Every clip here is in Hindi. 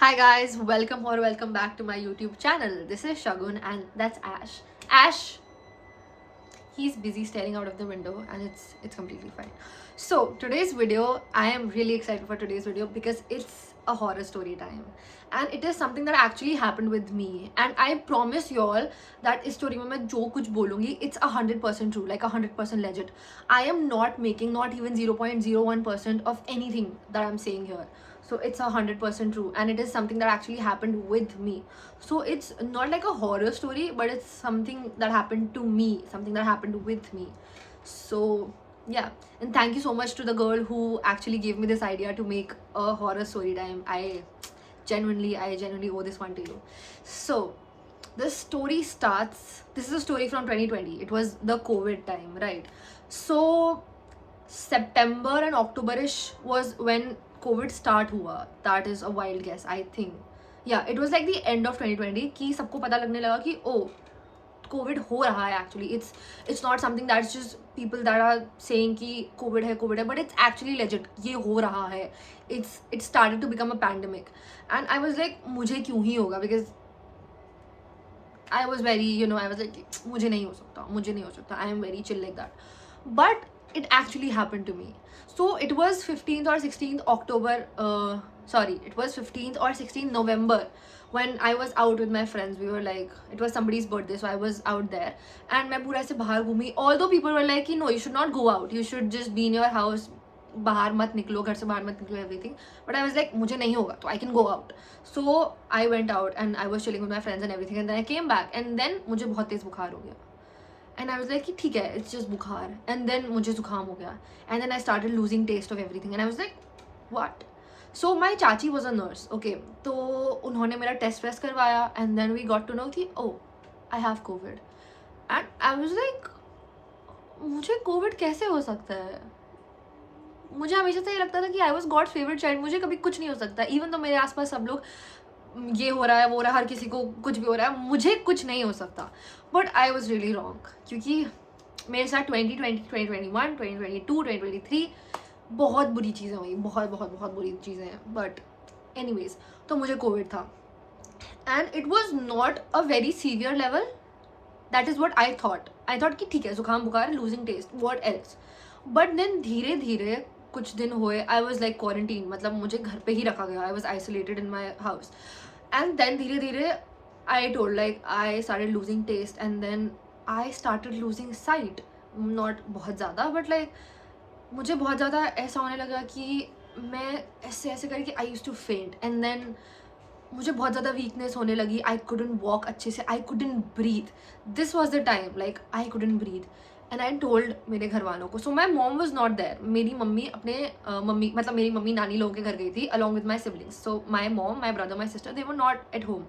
Hi guys, welcome back to my YouTube channel. This is Shagun and that's Ash. Ash, he's busy staring out of the window and it's completely fine. So today's video, I am really excited for today's video because it's a horror story time. And it is something that actually happened with me. And I promise you all that इस story में मैं जो कुछ बोलूँगी, it's 100% true, like 100% legit. I am not making not even 0.01% of anything that I'm saying here. So it's 100% true, and it is something that actually happened with me. So it's not like a horror story, but it's something that happened to me, something that happened with me. So yeah, and thank you so much to the girl who actually gave me this idea to make a horror story time. I genuinely owe this one to you. So this story starts, this is a story from 2020. It was the COVID time, right? So September and October-ish was when COVID start हुआ. That is a wild guess, I think. Yeah, it was like the end of 2020 कि सबको पता लगने लगा कि oh, COVID हो रहा है actually. It's not something that's just people that are saying कि COVID है, but it's actually legit. ये हो रहा है. It started to become a pandemic, and I was like मुझे क्यों ही होगा, because I was very, I was like मुझे नहीं हो सकता. I am very chill like that. But it actually happened to me. So it was 15th or 16th October, it was 15th or 16th November when I was out with my friends. We were like, it was somebody's birthday, so I was out there. And मैं पूरा ऐसे बाहर घूमी. Although people were like, no, you should not go out. You should just be in your house. बाहर मत निकलो, घर से बाहर मत निकलो, everything. But I was like, मुझे नहीं होगा, तो I can go out. So I went out and I was chilling with my friends and everything. And then I came back and then मुझे बहुत तेज बुखार हो गया. And I was like कि ठीक है, it's just बुखार. And then मुझे जुकाम हो गया. And then I started losing taste of everything. And I was like, what? So my चाची was a nurse, okay. तो उन्होंने मेरा टेस्ट वेस्ट करवाया. And then we got to know कि oh, I have COVID. And I was like, मुझे COVID कैसे हो सकता है? मुझे हमेशा से ये लगता था कि I was God's favourite child, मुझे कभी कुछ नहीं हो सकता. इवन तो मेरे आसपास सब लोग ये हो रहा है वो हो रहा है, हर किसी को कुछ भी हो रहा है, मुझे कुछ नहीं हो सकता. But I was really wrong, क्योंकि मेरे साथ 2020, 2021, 2022, 2023 बहुत बुरी चीज़ें हुई, बहुत बहुत बहुत बुरी चीज़ें हैं. बट एनीवेज, तो मुझे कोविड था and it was not a very severe level. That is what I thought कि ठीक है, जुकाम बुखार, losing taste, what else. But then धीरे धीरे कुछ दिन हुए, आई वॉज लाइक क्वारंटीन, मतलब मुझे घर पे ही रखा गया. I was isolated in my house. And then धीरे धीरे I told like I started losing taste and then I started losing sight. Not बहुत ज़्यादा, बट लाइक मुझे बहुत ज़्यादा ऐसा होने लगा कि मैं ऐसे ऐसे करके आई यूज्ड टू फेंट. एंड देन मुझे बहुत ज़्यादा वीकनेस होने लगी. आई कुडंट वॉक अच्छे से, I couldn't breathe. This was the time like I couldn't breathe. And I told मेरे घर वालों को. So my mom was not there. मेरी मम्मी अपने मेरी मम्मी नानी लोगों के घर गई थी along with my siblings. So my mom, my brother, my sister, they were not at home.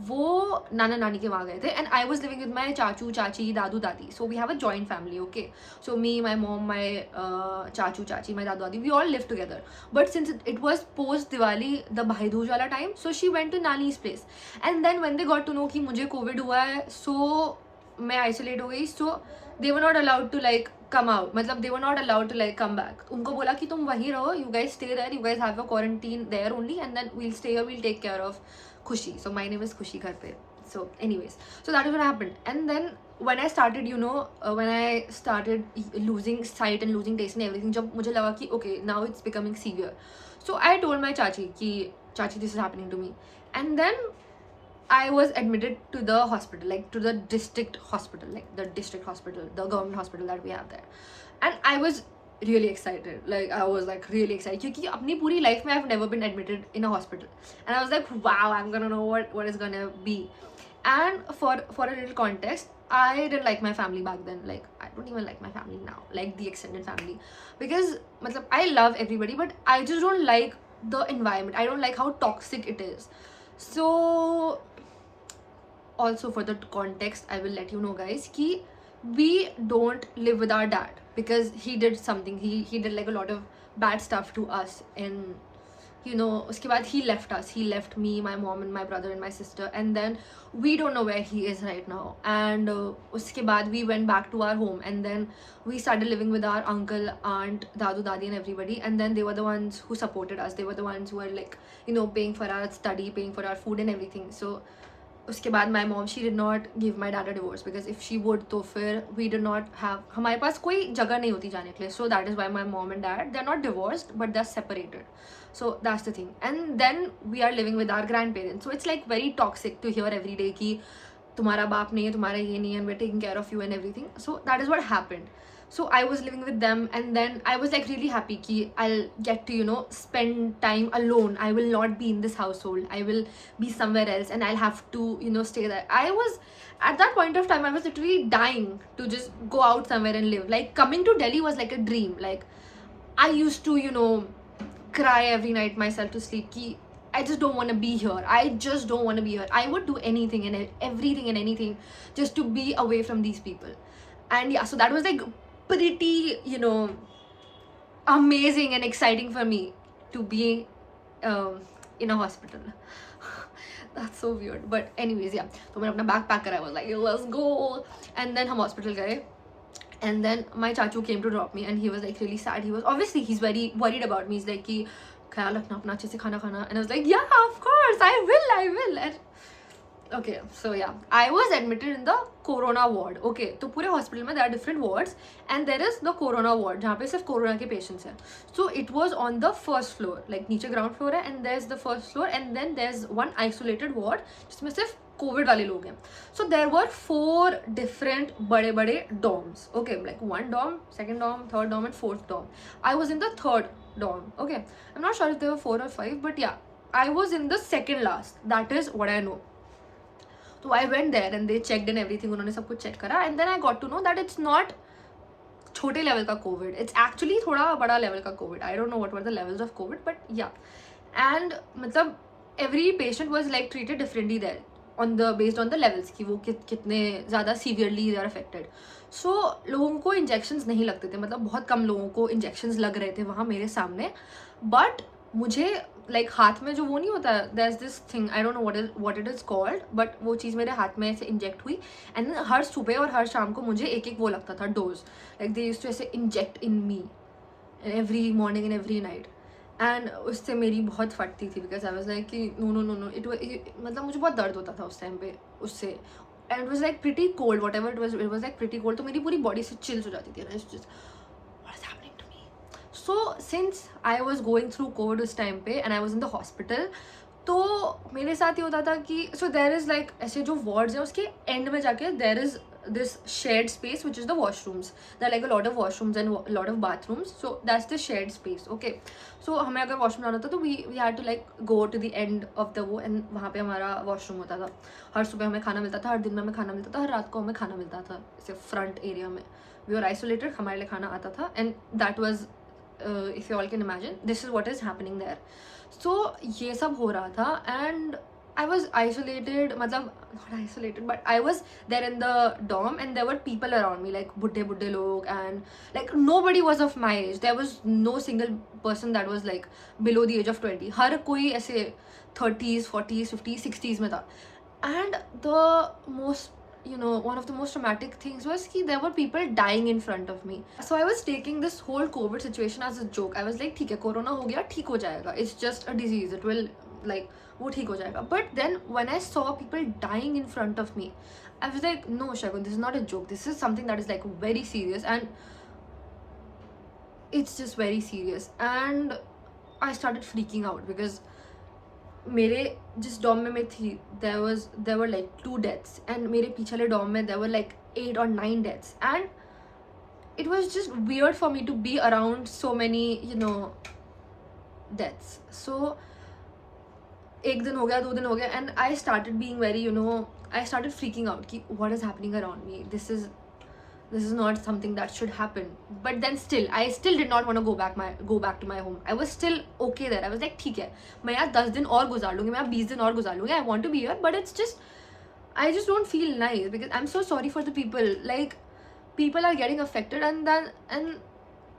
वो नाना नानी के वहाँ गए थे. And I was living with my चाचू चाची, दादू दादी. So we have a joint family, okay. So me, my mom, my चाचू चाची, माई दादू दादी, we all live together. But since it was post Diwali, the Bhai Dooj वाला time, so she went to नानीज place. And then when they got to know कि मुझे कोविड हुआ है, सो मैं आइसोलेट हो गई. So they were not allowed to like come out, मतलब they were not allowed to like come back. उनको बोला कि तुम वहीं रहो, you guys stay there, you guys have a quarantine there only, and then we'll stay और we'll take care of Khushi. So my name is खुशी घर पे. So anyways, so that is what happened. And then when I started, when I started losing sight and losing taste and everything, जब मुझे लगा कि okay, now it's becoming severe. So I told my चाची कि चाची, this is happening to me. And then I was admitted to the hospital, like to the district hospital, the government hospital that we have there. And I was really excited. Like I was like really excited क्योंकि अपनी पूरी life में I've never been admitted in a hospital. And I was like, wow, I'm gonna know what is gonna be. And for a little context, I didn't like my family back then. Like I don't even like my family now, like the extended family, because matlab, I love everybody, but I just don't like the environment. I don't like how toxic it is. So also for the context, I will let you know guys ki we don't live with our dad because he did something, he did like a lot of bad stuff to us in you know, uske baad he left us. He left me, my mom and my brother and my sister, and then we don't know where he is right now. And uske baad we went back to our home, and then we started living with our uncle, aunt, dadu, dadi and everybody. And then they were the ones who supported us. They were the ones who were like, you know, paying for our study, paying for our food and everything. So उसके बाद my mom, she did not give my dad a divorce, because if she would तो फिर we did not have, हमारे पास कोई जगह नहीं होती जाने के लिए. So that is why my mom and dad, they're not divorced but they're separated. So that's the thing. And then we are living with our grandparents. So it's like very toxic to hear every day कि तुम्हारा बाप नहीं है, तुम्हारा ये नहीं है, and we're taking care of you and everything. So that is what happened. So I was living with them, and then I was like really happy ki I'll get to, you know, spend time alone. I will not be in this household. I will be somewhere else, and I'll have to, you know, stay there. I was, at that point of time, I was literally dying to just go out somewhere and live. Like coming to Delhi was like a dream. Like I used to, you know, cry every night myself to sleep ki I just don't want to be here. I just don't want to be here. I would do anything and everything and anything just to be away from these people. And yeah, so that was like pretty, you know, amazing and exciting for me to be in a hospital. That's so weird. But anyways, yeah. So when I backpacker, I was like, let's go. And then हम hospital गए. And then my chachu came to drop me, and he was like really sad. He was, obviously he's very worried about me. He's like कि ख्याल रखना अपना, अच्छे से खाना खाना. And I was like, yeah, of course, I will. And okay, so yeah, I was admitted in the corona ward. Okay, तो पूरे hospital में there are different wards, and there is the corona ward जहाँ पे सिर्फ corona के patients हैं. So it was on the first floor, like नीचे ground floor है, and there's the first floor, and then there's one isolated ward जिसमें सिर्फ COVID वाले लोग हैं. So there were 4 different बड़े dorms. Okay, like 1 dorm, 2nd dorm, 3rd dorm, and 4th dorm. I was in the 3rd dorm. Okay, I'm not sure if there were 4 or 5, but yeah, I was in the second last. That is what I know. So I went there and they checked and everything. उन्होंने सब कुछ check करा, and then I got to know that it's not छोटे level का COVID. It's actually थोड़ा बड़ा level का COVID. I don't know what were the levels of COVID, but yeah. And मतलब every patient was like treated differently there on the based on the levels कि वो कितने ज़्यादा severely they are affected. So लोगों को injections नहीं लगते थे, मतलब बहुत कम लोगों को injections लग रहे थे वहाँ मेरे सामने. But मुझे लाइक हाथ में जो वो नहीं होता, there is this thing, I don't know what it is called, but वो चीज़ मेरे हाथ में ऐसे इंजेक्ट हुई. एंड हर सुबह और हर शाम को मुझे एक वो लगता था dose, like they used to ऐसे inject in me every morning and every night. And उससे मेरी बहुत फटती थी, बिकॉज आई वाज लाइक कि नो इट मतलब मुझे बहुत दर्द होता था उस टाइम पे उससे. And it was like pretty cold, what ever it was like pretty cold. तो मेरी पूरी बॉडी से चिल्स हो जाती थी. And it's just so since I was going through COVID उस time पे and I was in the hospital, तो मेरे साथ ये होता था कि so there is like ऐसे जो wards हैं उसके end में जाके there is this shared space which is the washrooms. There are like a lot of washrooms and a lot of bathrooms, so that's the shared space. Okay, so हमें अगर washroom जाना था तो we had to like go to the end of the वो, and वहाँ पे हमारा washroom होता था. हर सुबह हमें खाना मिलता था, हर दिन में हमें खाना मिलता था, हर रात को हमें खाना मिलता था. ऐसे front area में we were isolated, हमारे लिए खाना आता था. And that was if you all can imagine, this is what is happening there. So ये सब हो रहा था, and I was isolated, मतलब not isolated, but I was there in the dorm, and there were people around me, like बुड्ढे लोग, and like nobody was of my age. There was no single person that was like below the age of 20. हर कोई ऐसे 30s, 40s, 50s, 60s में था. And the most, you know, one of the most traumatic things was कि there were people dying in front of me. So I was taking this whole COVID situation as a joke. I was like, ठीक है, कोरोना हो गया, ठीक हो जाएगा. It's just a disease. It will like वो ठीक हो जाएगा. But then when I saw people dying in front of me, I was like, no, Shagun, this is not a joke. This is something that is like very serious, and it's just very serious. And I started freaking out because मेरे जिस डॉम में मैं थी there were like 2 deaths, and मेरे पीछे वाले डॉम में there were like 8 or 9 deaths, and it was just weird for me to be around so many, you know, deaths. So एक दिन हो गया, 2 दिन हो गया, and I started being very, you know, I started freaking out कि what is happening around me. This is not something that should happen. But then I still did not want to go back to my home. I was still okay there. I was like, ठीक है, मैं यहाँ 10 दिन और गुजार लूँगी, मैं यहाँ 20 दिन और गुजार लूँगी. I want to be here, but it's just, I just don't feel nice, because I'm so sorry for the people. Like, people are getting affected, and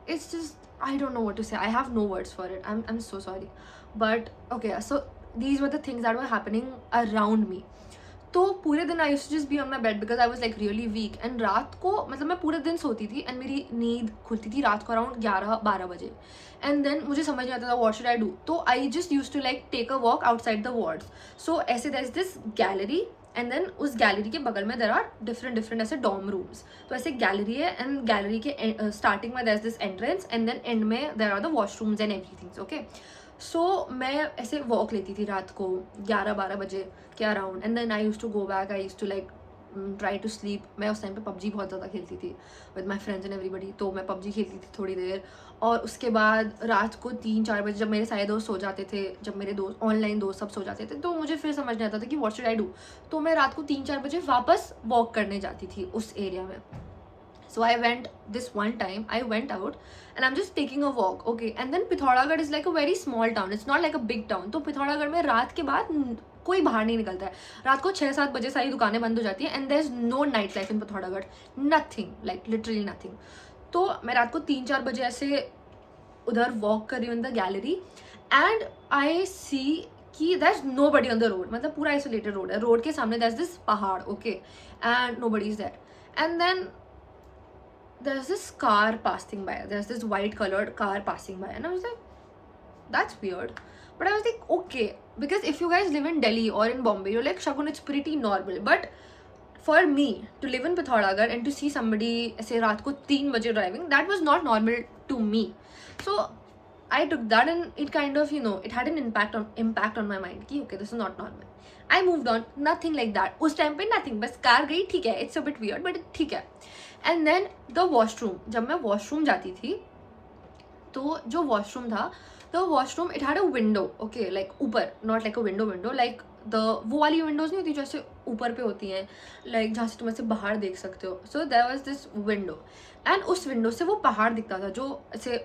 it's just, I don't know what to say. I have no words for it. I'm so sorry. But okay, so these were the things that were happening around me. तो पूरे दिन I used to just be on my bed because I was like really weak. And रात को मतलब मैं पूरे दिन सोती थी एंड मेरी नींद खुलती थी रात को अराउंड 11-12 बजे. एंड देन मुझे समझ नहीं आता था व्हाट शुड आई डू. तो I just use to like take a walk outside the wards. So ऐसे that is this gallery and then उस गैलरी के बगल में देर आर डिफरेंट ऐसे डॉर्म रूम्स. तो ऐसे गैलरी है एंड गैलरी के स्टार्टिंग में there is this entrance and then end में there are the washrooms and everythings. Okay, so मैं ऐसे वॉक लेती थी रात को 11-12 बजे के around. And then I use to go back. I use to like try to sleep. मैं उस टाइम पे पबजी बहुत ज़्यादा खेलती थी with my friends and everybody. तो मैं पबजी खेलती थी थोड़ी देर. और उसके बाद रात को 3-4 बजे जब मेरे सारे दोस्त सो जाते थे, जब मेरे दोस्त ऑनलाइन दोस्त सब सो जाते थे, तो मुझे फिर समझ नहीं आता था कि व्हाट शुड आई डू. तो मैं रात को 3-4 बजे वापस वॉक करने जाती थी उस एरिया में. So I went this one time, I went out and I'm just taking a walk, okay? And then Pithoragarh is like a very small town. It's not like a big town. तो पिथौरागढ़ में रात के बाद कोई बाहर नहीं निकलता है. रात को 6-7 बजे सारी दुकानें बंद हो जाती हैं. And there's no night life in Pithoragarh. Nothing, like literally nothing. तो मैं रात को 3-4 बजे ऐसे उधर वॉक कर रही हूँ in the gallery and I see कि there's nobody on the road. मतलब पूरा आइसोलेटेड रोड है. रोड के सामने there's this पहाड़, okay? And nobody is there. And then there's this car passing by. There's this white colored car passing by. And I was like, that's weird. But I was like, okay. Because if you guys live in Delhi or in Bombay, you're like, Shagun, it's pretty normal. But for me, to live in Pithoragarh and to see somebody, say, raat ko 3 baje driving, that was not normal to me. So I took that and it kind of, you know, it had an impact on my mind. Ki, okay, this is not normal. I moved on. Nothing like that. उस टाइम पे nothing. बस कार गई, ठीक है. It's a bit weird, but ठीक है. And then the washroom. जब मैं washroom जाती थी, तो जो washroom था, the washroom it had a window. Okay, like ऊपर, not like a window, like वो वाली विंडोज नहीं होती जो ऐसे ऊपर पे होती हैं, लाइक जहाँ से तुम ऐसे बाहर देख सकते हो. So there was this window and उस विंडो से वो पहाड़ दिखता था जो ऐसे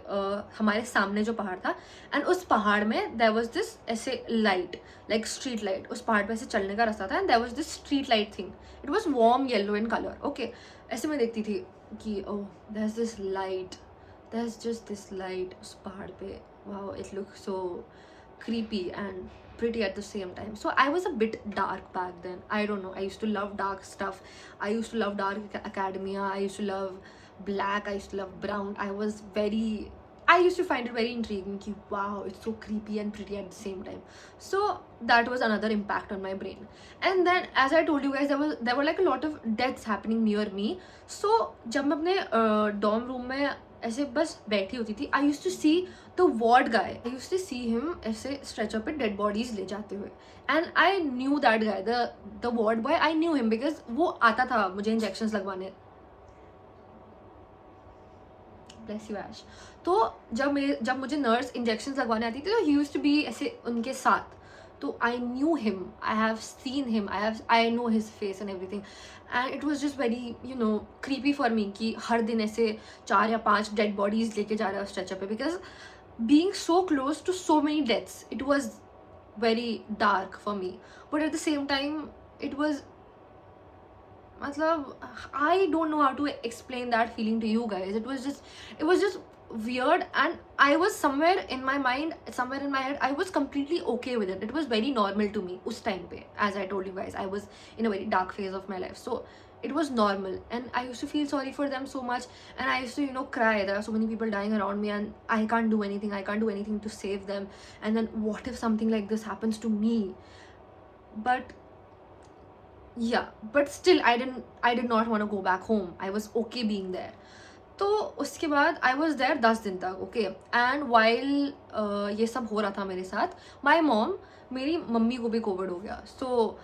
हमारे सामने जो पहाड़ था. एंड उस पहाड़ में देयर वाज दिस ऐसे लाइट, लाइक स्ट्रीट लाइट. उस पहाड़ पे ऐसे चलने का रास्ता था and there was this street light thing. It was warm yellow in colour. Okay, ऐसे मैं देखती थी कि oh there is this light, there is just this light उस पहाड़ पे. Wow, it look so creepy and pretty at the same time. So I was a bit dark back then. I don't know, I used to love dark stuff. I used to love Dark Academia. I used to love black. I used to love brown. I used to find it very intriguing ki, wow, it's so creepy and pretty at the same time. So that was another impact on my brain. And then as I told you guys, there were like a lot of deaths happening near me. So जब मैं अपने dorm room में ऐसे बस बैठी होती थी, I use to see the ward guy. I use to see him ऐसे स्ट्रेचर पे डेड बॉडीज ले जाते हुए. And I knew that guy, the ward boy. I knew him because वो आता था मुझे इंजेक्शंस लगवाने. Bless you Ash. तो जब मुझे नर्स इंजेक्शंस लगवाने आती थी तो ही यूज टू बी ऐसे उनके साथ. तो आई knew him, I have seen him, I know his face and everything. And it was just very you know creepy for me कि हर दिन ऐसे 4 या 5 डेड बॉडीज लेके जा रहा है स्ट्रेचर पे. Because being so close to so many deaths, it was very dark for me. But at the same time it was, मतलब I don't know how to explain that feeling to you guys. It was just weird. And I was somewhere in my head, I was completely okay with it. It was very normal to me us time pe. As I told you guys, I was in a very dark phase of my life, so it was normal. And I used to feel sorry for them so much, and I used to, you know, cry. There are so many people dying around me and I can't do anything to save them. And then what if something like this happens to me? But yeah, but still I did not want to go back home. I was okay being there. तो उसके बाद आई वॉज देयर 10 दिन तक. ओके, एंड वाइल ये सब हो रहा था मेरे साथ, माई मॉम, मेरी मम्मी को भी कोविड हो गया. सो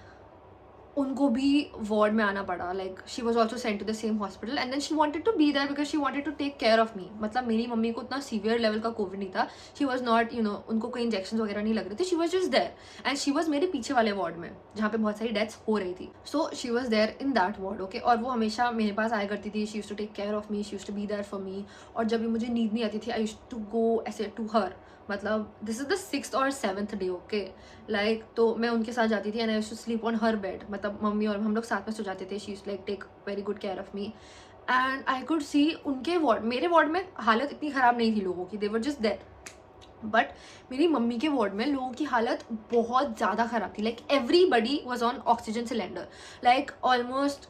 उनको भी वार्ड में आना पड़ा. Like she was also sent to the same hospital and then she wanted to be there because she wanted to take care of me. मतलब मेरी मम्मी को उतना सीवियर लेवल का कोविड नहीं था. She was not, you know, उनको कोई इंजेक्शन वगैरह नहीं लग रहे थे. She was just there and she was मेरे पीछे वाले वार्ड में जहाँ पे बहुत सारी डेथ्स हो रही थी. So she was there in that ward. Okay, और वो हमेशा मेरे पास आया करती थी. She used to take care of me, she used to be there for me. और जब भी मुझे नींद नहीं आती थी, आई यूज्ड टू गो ऐसे टू हर. मतलब this is the 6th or 7th day. Okay, like तो मैं उनके साथ जाती थी and I used to sleep on her bed. मतलब मम्मी और हम लोग साथ में सो जाते थे. She used like take very good care of me. And I could see उनके वार्ड, मेरे वार्ड में हालत इतनी ख़राब नहीं थी लोगों की, दे वर जस्ट देयर, बट मेरी मम्मी के वार्ड में लोगों की हालत बहुत ज़्यादा ख़राब थी. Like everybody was on oxygen cylinder. Like almost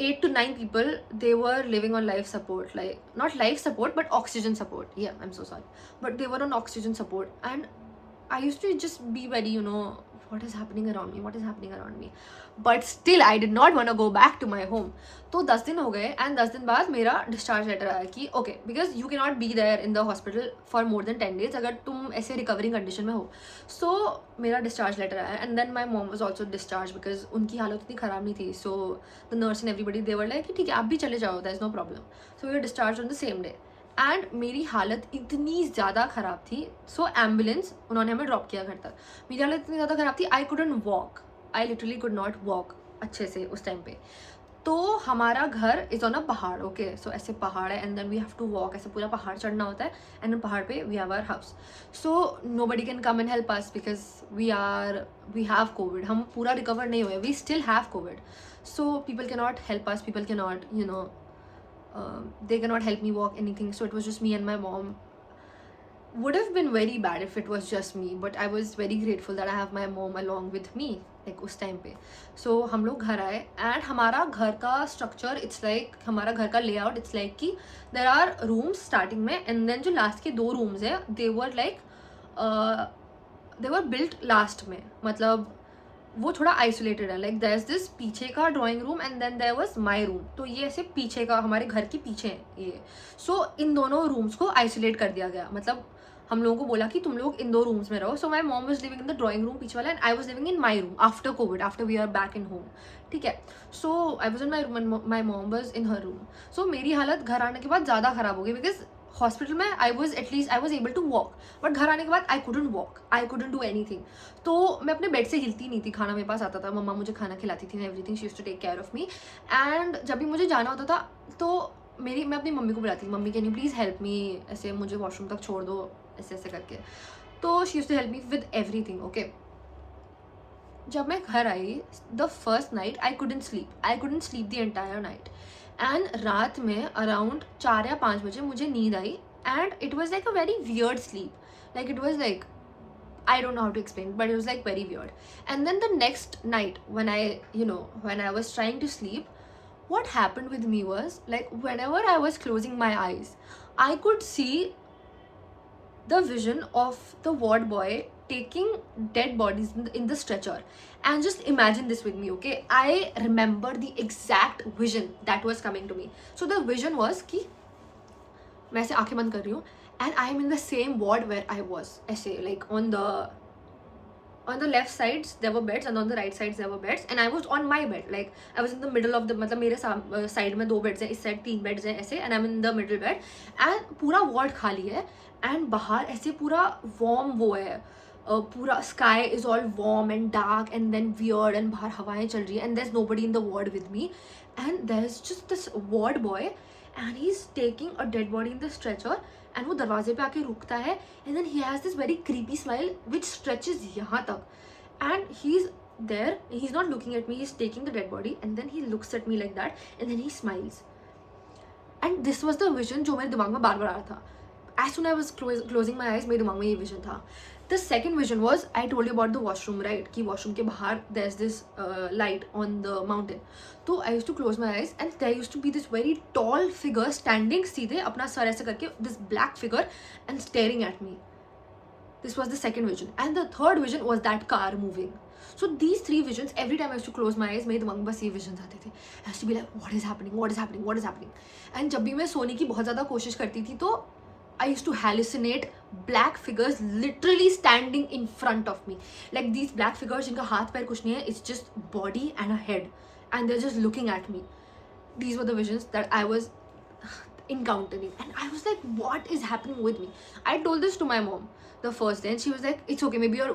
8 to 9 people, they were living on life support, like not life support but oxygen support. Yeah, I'm so sorry, but they were on oxygen support. And I used to just be very, what is happening around me, what is happening around me, but still I did not want to go back to my home. तो 10 दिन हो गए एंड 10 दिन बाद मेरा डिस्चार्ज लेटर आया कि okay, because you can not be there in the hospital for more than 10 days अगर तुम ऐसे रिकवरिंग कंडीशन में हो. सो मेरा डिस्चार्ज लेटर आया and then my mom was also discharge because उनकी हालत इतनी ख़राब नहीं थी. So the nurse and everybody they were like कि ठीक है आप भी चले जाओ, that is no problem. So we were discharge on the same day and मेरी हालत इतनी ज़्यादा ख़राब थी. सो एम्बुलेंस उन्होंने हमें ड्रॉप किया घर तक. मेरी हालत इतनी ज़्यादा ख़राब थी, आई couldn't walk, I literally could not walk अच्छे से उस टाइम पे. तो हमारा घर इज़ ऑन अ पहाड़, ओके, सो ऐसे पहाड़ है and then we have to walk, ऐसे पूरा पहाड़ चढ़ना होता है एंड पहाड़ पे we have our house. So nobody can come and help us because we have COVID. हम पूरा रिकवर नहीं हुए, we still have COVID. So people can not help us, people can not they cannot help me walk anything. So it was just me and my mom. Would have been very bad if it was just me, but I was very grateful that I have my mom along with me like उस टाइम पे. So हम लोग घर आए एंड हमारा घर का स्ट्रक्चर इट्स लाइक, हमारा घर का लेआउट इट्स लाइक कि देर आर रूम्स स्टार्टिंग में एंड देन जो लास्ट के 2 रूम्स है दे वर बिल्ट लास्ट में, मतलब वो थोड़ा आइसोलेटेड है. लाइक देयर इज दिस पीछे का drawing room and then there was my room. तो ये ऐसे पीछे का, हमारे घर के पीछे है ये. सो इन दोनों रूम्स को आइसोलेट कर दिया गया, मतलब हम लोगों को बोला कि तुम लोग इन 2 रूम्स में रहो. So my mom was living in the drawing room पीछे वाला and I was living in my room after Covid, after we are back in home. ठीक है. So I was in my room, my mom was in her room. So मेरी हालत घर आने के बाद ज़्यादा ख़राब हो गई बिकॉज हॉस्पिटल में I was able to walk, but घर आने के बाद I couldn't walk, I couldn't do anything. तो मैं अपने बेड से हिलती नहीं थी. खाना मेरे पास आता था, मम्मा मुझे खाना खिलाती थी, everything she used to take care of me. And जब भी मुझे जाना होता था तो मैं अपनी मम्मी को बुलाती थी, mummy can you please help me, ऐसे मुझे वॉशरूम तक छोड़ दो, ऐसे ऐसे करके. तो she used to help me with everything. Okay. जब मैं घर आई the first night I couldn't sleep the entire night. And रात में अराउंड 4 या 5 बजे मुझे नींद आई and it was like a very weird sleep. Like it was like, I don't know how to explain, but it was like very weird. And then the next night when I was trying to sleep, what happened with me was like whenever I was closing my eyes, I could see the vision of the ward boy taking dead bodies in the stretcher. And just imagine this with me, okay? I remember the exact vision that was coming to me. So the vision was कि मैं ऐसे आंखें बंद कर रही हूँ and I am in the same ward where I was, ऐसे like on the left sides there were beds and on the right sides there were beds and I was on my bed, like I was in the middle of the, मतलब मेरे साइड में 2 बेड्स हैं, इस साइड 3 बेड्स हैं ऐसे, and I'm in the middle bed and पूरा वार्ड खाली है and बाहर ऐसे पूरा वार्म वो है, पूरा sky is all warm and dark and then weird and बाहर हवाएं चल रही है and there is nobody in the ward with me and there is just this ward boy and he is taking a dead body in the stretcher and वो दरवाजे पे आके रुकता है and then he has this very creepy smile which stretches यहाँ तक and he is there, he's not looking at me, he's taking the dead body and then he looks at me like that and then he smiles. And this was the vision जो मेरे दिमाग में बार बार आ रहा था. As soon as I was closing my eyes, मेरे दिमाग में ये vision था. The second vision was, I told you about the washroom, right? कि washroom के बाहर there's this light on the mountain. तो I used to close my eyes and there used to be this very tall figure standing सीधे अपना सर ऐसे करके, this black figure and staring at me. This was the second vision. And the third vision was that car moving. So these 3 visions, every time I used to close my eyes, मेरे दिमाग में बस ये visions आते थे. I used to be like, what is happening? What is happening? What is happening? And जब भी मैं सोने की बहुत ज़्यादा कोशिश करती थी तो I used to hallucinate black figures literally standing in front of me. Like these black figures जिनका हाथ पैर कुछ नहीं है, it's just body and a head. And they're just looking at me. These were the visions that I was encountering. And I was like, what is happening with me? I told this to my mom the first day and she was like, it's okay, maybe you're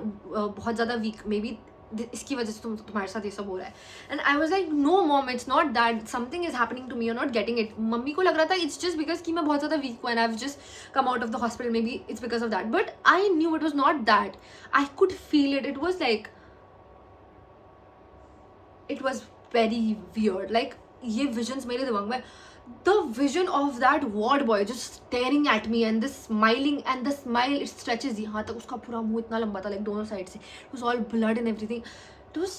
बहुत ज़्यादा weak, maybe इसकी वजह से तुम्हारे साथ ये सब हो रहा है. And I was like no mom, it's not that, something is happening to me, you are not getting it. Mummy को लग रहा था इट्स जस्ट बिकॉज कि मैं बहुत ज़्यादा वीक हूँ and I have just come out of the hospital, may be it's because of that. But I knew it was not that. I could feel it. It was like, it was very weird. Like ये विजन्स मेरे दिमाग में, the vision of that ward boy just staring at me and this smiling, and the smile it stretches यहाँ तक, उसका पूरा मुंह इतना लंबा था, like दोनों साइड से, it was all blood and everything. It was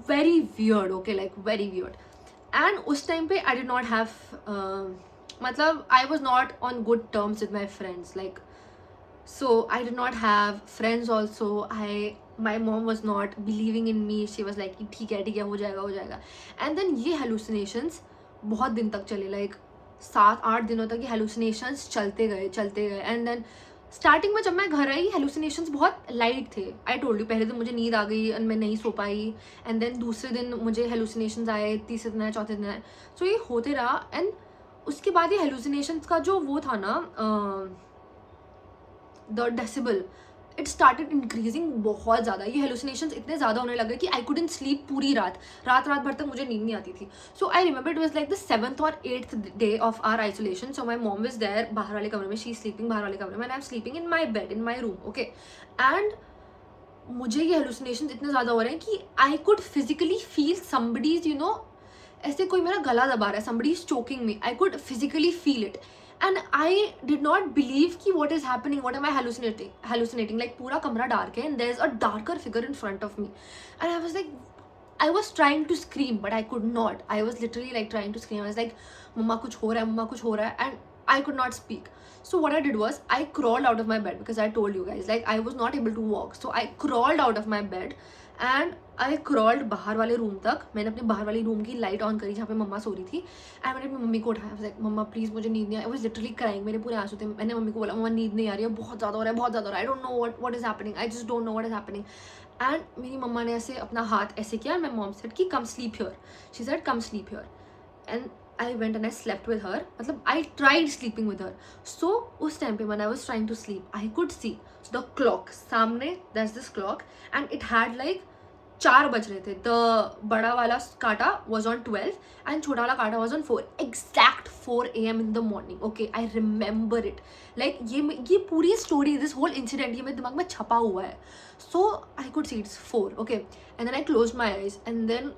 very weird, okay, like very weird. And उस time पे I did not have मतलब I was not on good terms with my friends, like so I did not have friends also. My mom was not believing in me. She was like ठीक है हो जाएगा. And then ये hallucinations बहुत दिन तक चले, like 7-8 दिनों तक ये hallucinations चलते गए. And then स्टार्टिंग में जब मैं घर आई hallucinations बहुत लाइट थे. आई टोल्ड यू, पहले दिन मुझे नींद आ गई एंड मैं नहीं सो पाई, एंड देन दूसरे दिन मुझे hallucinations आए, तीसरे दिन आए, चौथे दिन आए. सो ये होते रहा. एंड उसके बाद ये hallucinations का जो वो था ना, the decibel, it started increasing बहुत ज़्यादा. ये हेलुसिनेशंस इतने ज़्यादा होने लगे कि आई कुडंट स्लीप पूरी रात भर तक मुझे नींद नहीं आती थी. So I remember it was like the 7th or 8th day of our isolation. So my mom is there बाहर वाले कमरे में, शी इज स्लीपिंग बाहर वाले कमरे में, and I am sleeping in my bed in my room. Okay, and मुझे ये हेलुसिनेशंस इतने ज़्यादा हो रहे हैं कि I could physically feel somebody's, you know, ऐसे कोई मेरा गला दबा रहा है, somebody is choking me. I could physically feel it. And I did not believe कि what is happening, what am I hallucinating. Like पूरा कमरा dark है and there's a darker figure in front of me. And I was like, I was trying to scream but I could not. I was literally like trying to scream. I was like, मम्मा कुछ हो रहा है, and I could not speak. So what I did was I crawled out of my bed, because I told you guys, like I was not able to walk. So I crawled out of my bed and I crawled बाहर वाले रूम तक. मैंने अपने बाहर वाली रूम की लाइट ऑन करी जहाँ पे मम्मा सो रही थी, एंड मैंने अपनी मम्मी को उठाया. लाइक मम्मा प्लीज़ मुझे नींद नहीं आ रही. आई वाज लिटरली क्राइंग, मेरे पूरे आंसू थे. मैंने मम्मी को बोला मम्मा नींद नहीं आ रही है, बहुत ज़्यादा हो रहा है. I don't know what is happening, I just don't know what is happening. And मेरी मम्मा ने ऐसे अपना हाथ ऐसे किया. माय मॉम सेड कि come sleep here. She said come sleep here. And I went and I slept with her. मतलब I tried sleeping with her. So उस time पे when I was trying to sleep, I could see the clock. सामने there's this clock and it had like 4 बज रहे थे. The बड़ा वाला काटा was on 12 and छोटा वाला काटा was on 4. Exact 4 AM in the morning. Okay, I remember it. Like ये पूरी story, this whole incident ये मेरे दिमाग में छपा हुआ है. So I could see it's 4. Okay, and then I closed my eyes and then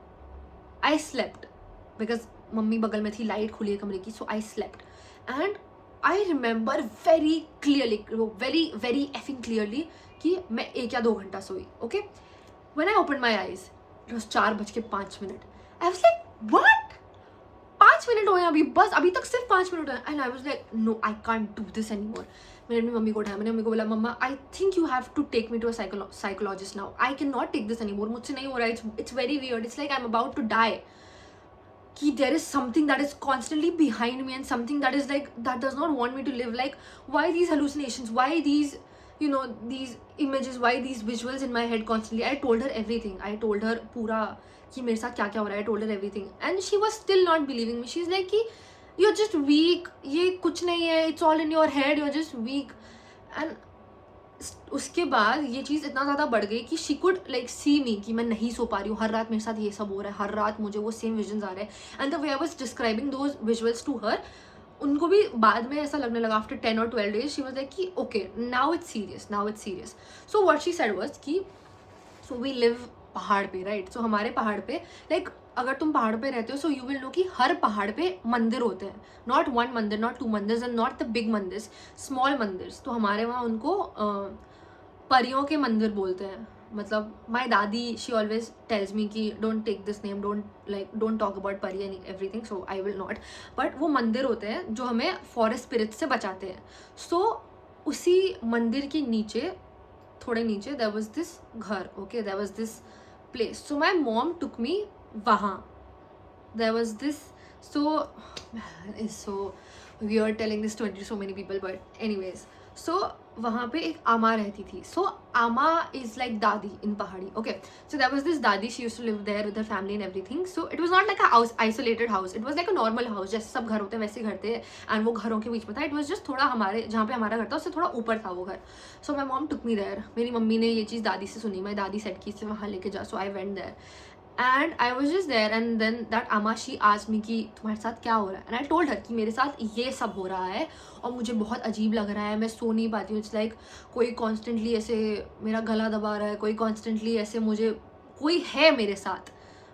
I slept because मम्मी बगल में थी, लाइट खुली है कमरे की. So I slept and I remember very clearly, very very effing clearly कि मैं 1 या 2 घंटा सोई. Okay, when I open my eyes it was 4:05. I was like what, 5 minute हुए अभी, बस अभी तक सिर्फ 5 मिनट हुए. And I was like no, I can't do this any more. मैंने अपनी मम्मी को उठाया. मैंने मम्मी को बोला मम्मा I think you have to take me to a psychologist now. I can not take this any more. मुझसे नहीं हो रहा है. It's very weird. It's like I am about to die. कि there is something that is constantly behind me and something that is like that does not want me to live. Like why these hallucinations, why these, you know, these images, why these visuals in my head constantly. I told her everything. I told her पूरा कि मेरे साथ क्या क्या हो रहा है. I told her everything and she was still not believing me. She's like कि you're just weak, ये कुछ नहीं है, it's all in your head, you're just weak. And उसके बाद ये चीज़ इतना ज़्यादा बढ़ गई कि शी कुड लाइक सी मी कि मैं नहीं सो पा रही हूँ, हर रात मेरे साथ ये सब हो रहा है, हर रात मुझे वो सेम विजन्स आ रहे हैं. And the way I was describing those visuals to her, उनको भी बाद में ऐसा लगने लगा. After 10 or 12 days she was like कि okay now it's serious. So what she said was कि सो वी लिव पहाड़ पे, राइट. सो हमारे पहाड़ पे लाइक अगर तुम पहाड़ पे रहते हो सो यू विल नो कि हर पहाड़ पे मंदिर होते हैं. नॉट 1 मंदिर, नॉट 2 मंदिर एंड नॉट द बिग मंदिर, स्मॉल मंदिर्स. तो हमारे वहाँ उनको परियों के मंदिर बोलते हैं. मतलब माई दादी शी ऑलवेज टेल्स मी कि don't take this name, don't talk about परी and everything. So I will not. But वो मंदिर होते हैं जो हमें फॉरेस्ट स्पिरिट से बचाते हैं. सो उसी मंदिर के नीचे, थोड़े नीचे देयर वाज दिस घर. Okay, there was this place. So my mom took me वहाँ. There was this, so is so weird telling this to so many people, but anyways, so वहाँ पे एक आमा रहती थी. So आमा is like दादी in पहाड़ी. Okay, so there was this दादी, she used to live there with her family and everything. So it was not like a house, isolated house, it was like a normal house, जैसे सब घर होते हैं वैसे घर थे. and वो घरों के बीच में था. it was just थोड़ा हमारे जहाँ पे हमारा घर था उससे थोड़ा ऊपर था वो घर. so my mom took me there. मेरी मम्मी ने ये चीज़ दादी से सुनी. मैं दादी सेट की इसे वहाँ लेके जा. so I went there and I was just there and then that Amma she asked me कि तुम्हारे साथ क्या हो रहा है. and I told her कि मेरे साथ ये सब हो रहा है और मुझे बहुत अजीब लग रहा है, मैं सो नहीं पाती हूँ. इट्स लाइक कोई कॉन्स्टेंटली ऐसे मेरा गला दबा रहा है, कोई कॉन्स्टेंटली ऐसे मुझे कोई है मेरे साथ,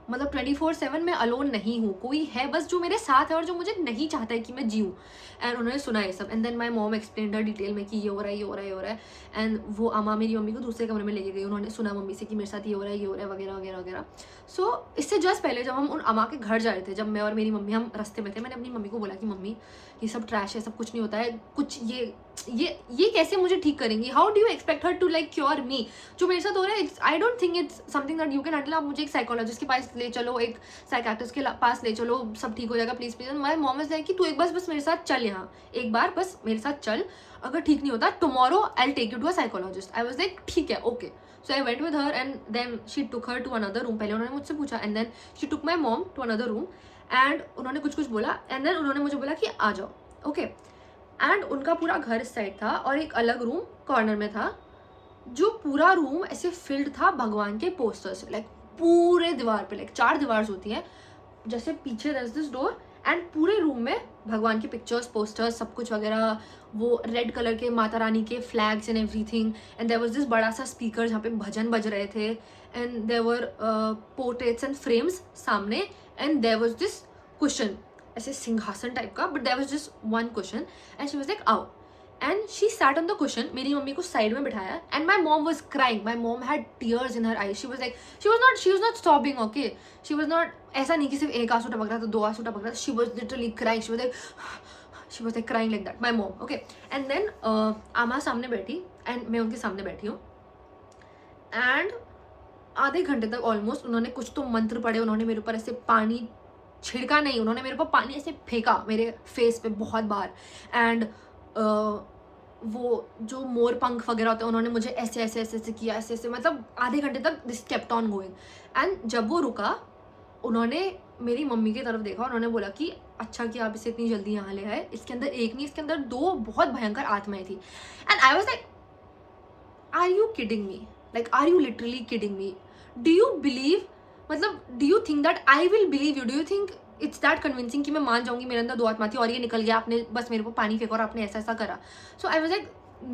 मतलब 24/7 मैं अलोन नहीं हूँ, कोई है बस जो मेरे साथ है और जो मुझे नहीं चाहता है कि मैं जीऊँ। एंड उन्होंने सुना ये सब, and then my mom explain her detail में कि ये हो रहा है, ये हो रहा है, ये हो रहा है। एंड वो अम्मा मेरी मम्मी को दूसरे कमरे में लेके गई, उन्होंने सुना मम्मी से कि मेरे साथ ये हो रहा है, ये हो रहा है, वगैरह वगैरह वगैरह। सो इससे जस्ट पहले जब हम उन अम्मा के घर जा रहे थे, जब मैं और मेरी मम्मी हम रास्ते में थे, मैंने अपनी मम्मी को बोला कि मम्मी ये सब ट्रैश है, सब कुछ नहीं होता है, कुछ ये कैसे मुझे ठीक करेंगी, how do you expect her to like cure me, जो मेरे साथ हो रहा है I don't think it's something that you can handle. आप मुझे एक साइकोलॉजिस्ट के पास ले चलो, एक साइकाट्रिस्ट के पास ले चलो, सब ठीक हो जाएगा, please please. My mom is like कि तू एक बस मेरे साथ चल, यहाँ एक बार बस मेरे साथ चल, अगर ठीक नहीं होता tomorrow I will take you to a psychologist. I was like ठीक है, okay. So I went with her and then she took her to another room. पहले उन्होंने मुझसे पूछा and then she took my mom to another room and उन्होंने कुछ बोला एंड देन उन्होंने मुझे बोला कि आ जाओ, ओके। एंड उनका पूरा घर इस साइड था और एक अलग रूम कॉर्नर में था, जो पूरा रूम ऐसे फिल्ड था भगवान के पोस्टर्स, लाइक पूरे दीवार पे, लाइक 4 दीवार होती हैं, जैसे पीछे there is this door and पूरे रूम में भगवान की पिक्चर्स, पोस्टर्स, सब कुछ वगैरह, वो रेड कलर के माता रानी के flags and everything. And there was this बड़ा सा स्पीकर जहाँ पे भजन बज रहे थे and there were portraits and frames सामने and there was this cushion, ऐसे सिंहासन टाइप का, but there was just one cushion and she was like आओ and she sat on the cushion. मेरी मम्मी को साइड में बिठाया and my mom was crying, my mom had tears in her I, she was not stopping, okay, she was not, ऐसा नहीं कि सिर्फ एक आंसू टपक रहा था, 2 आंसू टपक रहा था, she was literally crying, she was like crying like that, my mom, okay. And then आमा सामने बैठी एंड मैं उनके सामने बैठी हूँ एंड आधे घंटे तक ऑलमोस्ट उन्होंने कुछ तो मंत्र पढ़े, उन्होंने मेरे ऊपर ऐसे पानी छिड़का नहीं, उन्होंने मेरे ऊपर पानी ऐसे फेंका मेरे फेस पे बहुत बार एंड वो जो मोर पंख वगैरह होते हैं उन्होंने मुझे ऐसे ऐसे ऐसे ऐसे किया, ऐसे ऐसे, मतलब आधे घंटे तक this kept on going. And जब वो रुका उन्होंने मेरी मम्मी की तरफ देखा, उन्होंने बोला कि अच्छा कि आप इसे इतनी जल्दी यहाँ ले आए, इसके अंदर एक नहीं इसके अंदर 2 बहुत भयंकर आत्माएं थी। And I was like are you kidding me, like are you literally kidding me, do you believe, मतलब do you think that I will believe you, do you think it's that convincing कि मैं मान जाऊंगी मेरे अंदर 2 आत्मा थी और ये निकल गया, आपने बस मेरे को पानी फेंका और आपने ऐसा ऐसा करा। So I was like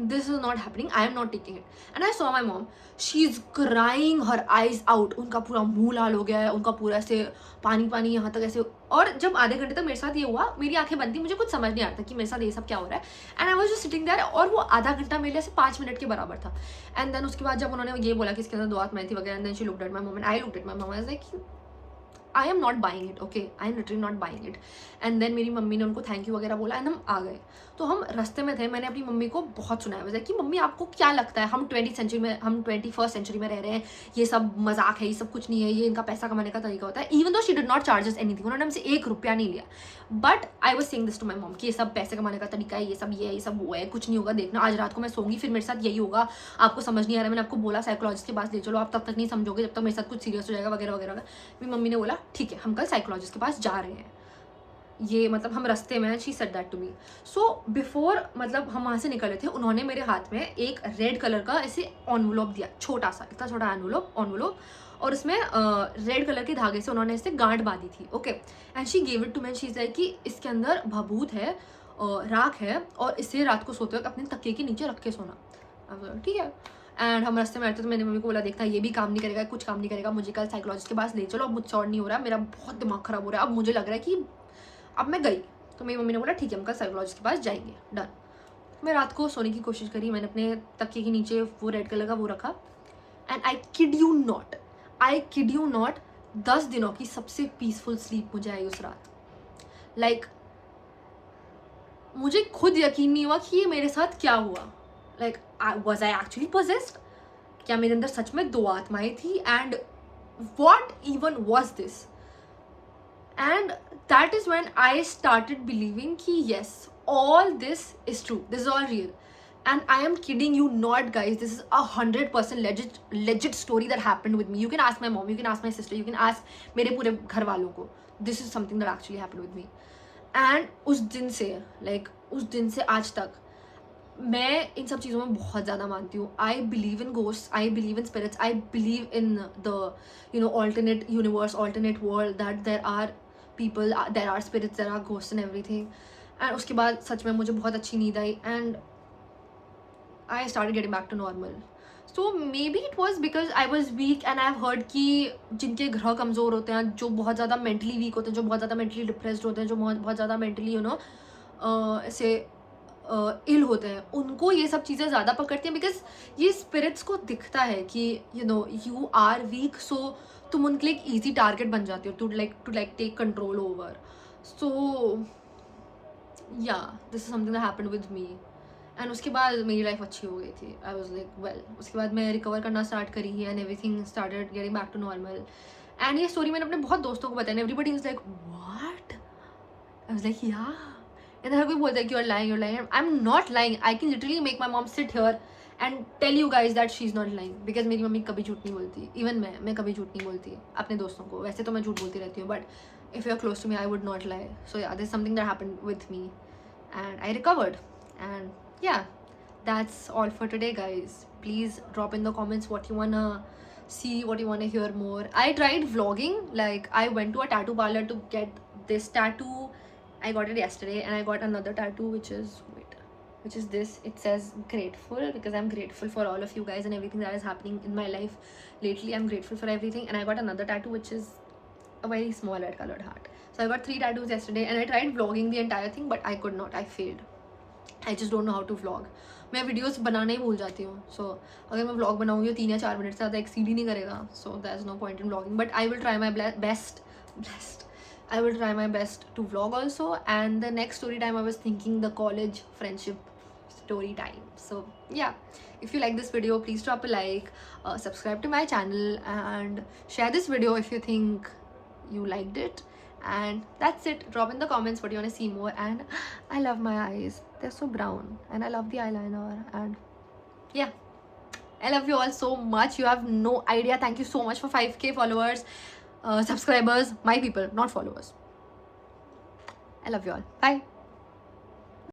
this is not happening, I am not taking it. And I saw my mom, she's crying her eyes out, उनका पूरा मुंह लाल हो गया है, उनका पूरा ऐसे पानी पानी यहाँ तक ऐसे। और जब आधे घंटे तक मेरे साथ ये हुआ, मेरी आंखें बंद थी, मुझे कुछ समझ नहीं आ रहा था कि मेरे साथ ये सब क्या हो रहा है। And I was just sitting there और वो आधा घंटा मेरे लिए ऐसे 5 मिनट के बराबर था। एंड देन उसके बाद जब उन्होंने ये बोला कि इसके अंदर 2 आत्माएं थी वगैरह, and then she looked at my mom and I looked at my mom, I was like I am not buying it, okay, I am literally not buying it. And then मेरी मम्मी ने उनको थैंक यू वगैरह बोला एंड हम आ गए। तो हम रास्ते में थे, मैंने अपनी मम्मी को बहुत सुनाया वजह कि मम्मी आपको क्या लगता है हम 21st सेंचुरी में रह रहे हैं, ये सब मजाक है, ये सब कुछ नहीं है, ये इनका पैसा कमाने का तरीका होता है। Even though she did not charges anything, उन्होंने हमसे 1 रुपया नहीं लिया, but I was saying this to my mom कि ये सब पैसे कमाने का तरीका है, ये सब वो है, कुछ नहीं होगा, देखना आज रात को मैं सोऊंगी फिर मेरे साथ यही होगा, आपको समझ नहीं आ रहा, मैंने आपको बोला साइकोलॉजिस्ट के पास ले चलो, आप तब तक नहीं समझोगे जब तक मेरे साथ कुछ सीरियस हो जाएगा वगैरह वगैरह। मेरी मम्मी ने बोला ठीक है हम कल साइकोलॉजिस्ट के पास जा रहे हैं, ये मतलब हम रास्ते में, she said that to me. So before मतलब हम वहाँ से निकले थे, उन्होंने मेरे हाथ में एक रेड कलर का ऐसे एनवलप दिया, छोटा सा, इतना छोटा एनवलप और उसमें रेड कलर के धागे से उन्होंने इसे गांठ बांधी थी, okay. And she gave it to me, she is like कि इसके अंदर भभूत है, राख है और इसे रात को सोते वक्त अपने तकिए के नीचे रख के सोना, ठीक है। एंड हम रास्ते में आए थे तो मैंने मम्मी को बोला देखना ये भी काम नहीं करेगा, कुछ काम नहीं करेगा, मुझे कल साइकोलॉजिस्ट के पास ले चलो, अब मुझसे और नहीं हो रहा, मेरा बहुत दिमाग खराब हो रहा है, अब मुझे लग रहा है कि अब मैं गई। तो मेरी मम्मी ने बोला ठीक है हम कल साइकोलॉजिस्ट के पास जाएंगे, डन। मैं रात को सोने की कोशिश करी, मैंने अपने तकिए के नीचे वो रेड कलर का वो रखा and I kid you not 10 दिनों की सबसे पीसफुल स्लीप मुझे आई उस रात। लाइक मुझे खुद यकीन नहीं हुआ कि ये मेरे साथ क्या हुआ, like was I actually possessed, क्या मेरे अंदर सच में 2 आत्माएं थी and what even was this. And that is when I started believing ki yes, all this is true, this is all real, and I am kidding you not guys, this is 100% legit story that happened with me. You can ask my mom, you can ask my sister, you can ask मेरे पूरे घर वालों को, this is something that actually happened with me. And उस दिन से आज तक मैं इन सब चीज़ों में बहुत ज़्यादा मानती हूँ। I believe in ghost, I believe in spirits, I believe in the alternate universe, alternate world, that there are people, there are spirits, there are ghost and everything. And उसके बाद सच में मुझे बहुत अच्छी नींद आई and I started getting back to normal. So maybe it was because I was weak and I have heard कि जिनके ग्रह कमज़ोर होते हैं, जो बहुत ज़्यादा मेंटली वीक होते हैं, जो बहुत ज़्यादा मेंटली डिप्रेस्ड होते हैं, जो बहुत ज़्यादा मेंटली ऐसे इल होते हैं, उनको ये सब चीज़ें ज़्यादा पकड़ती हैं, बिकॉज ये स्पिरिट्स को दिखता है कि यू आर वीक, सो तुम उनके लिए एक ईजी टारगेट बन जाती हो to like take control over. So yeah this is something that happened with me. And उसके बाद मेरी लाइफ अच्छी हो गई थी. आई वॉज लाइक वेल, उसके बाद मैं रिकवर करना स्टार्ट करी and everything started getting back to normal. And ये स्टोरी मैंने अपने बहुत दोस्तों को बताई. Everybody is like what. I was like yeah. And हर कोई बोलता है कि you're lying. I'm not lying. I can literally make my mom sit here and tell you guys that she's not lying, because मेरी मम्मी कभी झूठ नहीं बोलती. इवन मैं कभी झूठ नहीं बोलती अपने दोस्तों को. वैसे तो मैं झूठ बोलती रहती हूँ, but if you're close to me I would not lie. So yeah, this is something that happened with me and I recovered. And yeah, that's all for today, guys. Please drop in the comments what you wanna see, what you wanna hear more. I tried vlogging. Like, I went to a tattoo parlor to get this tattoo. I got it yesterday, and I got another tattoo which is this. It says grateful, because I'm grateful for all of you guys and everything that is happening in my life lately. I'm grateful for everything. And I got another tattoo which is a very small red colored heart. So I got 3 tattoos yesterday, and I tried vlogging the entire thing, but I could not. I failed. I just don't know how to vlog. मैं वीडियोस बनाना ही भूल जाती हूँ. सो अगर मैं व्लॉग बनाऊँगी तो 3 या 4 मिनट से ज़्यादा एक्सीड ही नहीं करेगा. So there is no point in vlogging, but I will try my best. I will try my best to vlog also. And the next story time, I was thinking the college friendship story time. So yeah, if you like this video, please drop a like, subscribe to my channel, and share this video if you think you liked it. And that's it. Drop in the comments what you want to see more. And I love my eyes, they're so brown, and I love the eyeliner. And yeah, I love you all so much. You have no idea. Thank you so much for 5k followers, subscribers, my people, not followers. I love you all. Bye.